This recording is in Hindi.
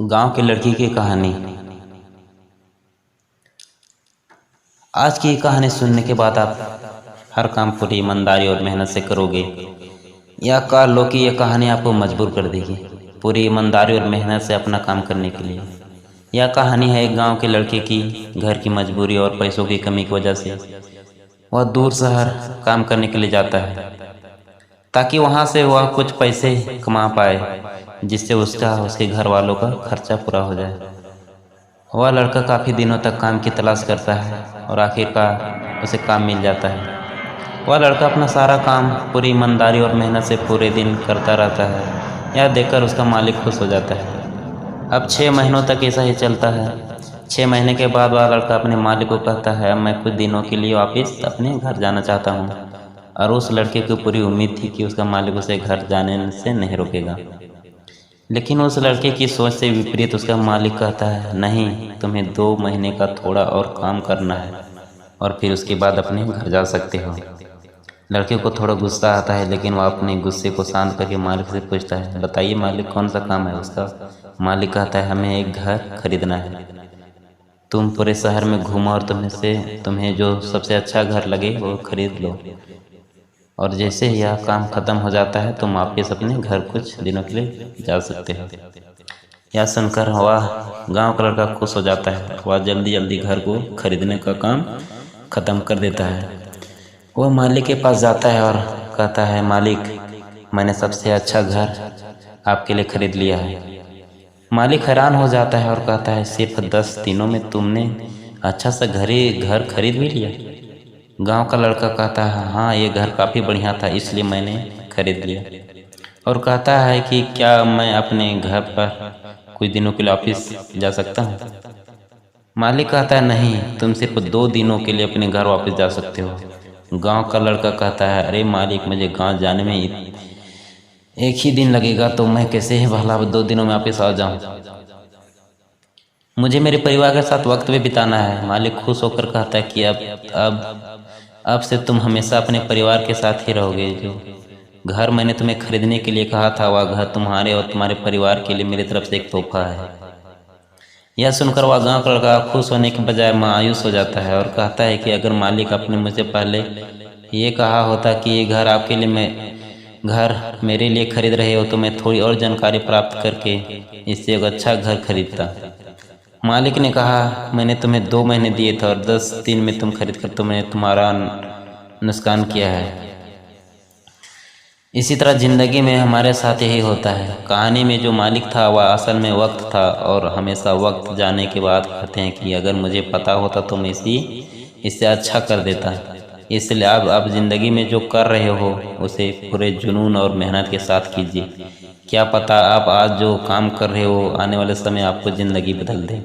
गांव की लड़की की कहानी। आज की कहानी सुनने के बाद आप हर काम पूरी ईमानदारी और मेहनत से करोगे, या कह लो कि यह कहानी आपको मजबूर कर देगी पूरी ईमानदारी और मेहनत से अपना काम करने के लिए। यह कहानी है एक गांव के लड़के की। घर की मजबूरी और पैसों की कमी की वजह से वह दूर शहर काम करने के लिए जाता है, ताकि वहां से वह कुछ पैसे कमा पाए, जिससे उसका उसके घर वालों का खर्चा पूरा हो जाए। वह लड़का काफ़ी दिनों तक काम की तलाश करता है और आखिरकार उसे काम मिल जाता है। वह लड़का अपना सारा काम पूरी ईमानदारी और मेहनत से पूरे दिन करता रहता है। यह देखकर उसका मालिक खुश हो जाता है। अब 6 महीनों तक ऐसा ही चलता है। 6 महीने के बाद वह लड़का अपने मालिक को कहता है, अब मैं कुछ दिनों के लिए वापस अपने घर जाना चाहता हूँ। और उस लड़के को पूरी उम्मीद थी कि उसका मालिक उसे घर जाने से नहीं रोकेगा। लेकिन उस लड़के की सोच से विपरीत उसका मालिक कहता है, नहीं, तुम्हें 2 महीने का थोड़ा और काम करना है और फिर उसके बाद अपने घर जा सकते हो। लड़के को थोड़ा गुस्सा आता है, लेकिन वह अपने गुस्से को शांत करके मालिक से पूछता है, बताइए मालिक, कौन सा काम है उसका। मालिक कहता है, हमें एक घर खरीदना है। तुम पूरे शहर में घूमो और तुम्हें जो सबसे अच्छा घर लगे वो खरीद लो, और जैसे ही यह काम खत्म हो जाता है तुम वापस अपने घर कुछ दिनों के लिए जा सकते हो। यह सुनकर वह गांव का लड़का खुश हो जाता है। वह जल्दी जल्दी घर को खरीदने का काम खत्म कर देता है। वह मालिक के पास जाता है और कहता है, मालिक, मैंने सबसे अच्छा घर आपके लिए खरीद लिया है। मालिक हैरान हो जाता है और कहता है, सिर्फ 10 दिनों में तुमने अच्छा सा घर खरीद भी लिया। गांव का लड़का कहता है, हाँ, ये घर काफ़ी बढ़िया था इसलिए मैंने खरीद लिया। और कहता है कि क्या मैं अपने घर पर कुछ दिनों के लिए वापस जा सकता हूँ। मालिक कहता है, नहीं, तुम सिर्फ 2 दिनों के लिए अपने घर वापस जा सकते हो। गांव का लड़का कहता है, अरे मालिक, मुझे गांव जाने में एक ही दिन लगेगा, तो मैं कैसे भला 2 दिनों में वापस आ जाऊँ। मुझे मेरे परिवार के साथ वक्त भी बिताना है। मालिक खुश होकर कहता है कि अब से तुम हमेशा अपने परिवार के साथ ही रहोगे। जो घर मैंने तुम्हें खरीदने के लिए कहा था, वह घर तुम्हारे और तुम्हारे परिवार के लिए मेरी तरफ से एक तोहफा है। यह सुनकर वह गांव का लड़का खुश होने के बजाय मायूस हो जाता है और कहता है कि अगर मालिक आपने मुझे पहले ये कहा होता कि ये घर आपके लिए घर मेरे लिए खरीद रहे हो, तो मैं थोड़ी और जानकारी प्राप्त करके इससे एक अच्छा घर खरीदता। मालिक ने कहा, मैंने तुम्हें 2 महीने दिए थे और 10 दिन में तुम खरीद कर तुमने तुम्हारा नुकसान किया है। इसी तरह ज़िंदगी में हमारे साथ यही होता है। कहानी में जो मालिक था वह असल में वक्त था, और हमेशा वक्त जाने के बाद कहते हैं कि अगर मुझे पता होता तो मैं इससे अच्छा कर देता। इसलिए आप ज़िंदगी में जो कर रहे हो उसे पूरे जुनून और मेहनत के साथ कीजिए। क्या पता आप आज जो काम कर रहे हो आने वाले समय आपको ज़िंदगी बदल दे।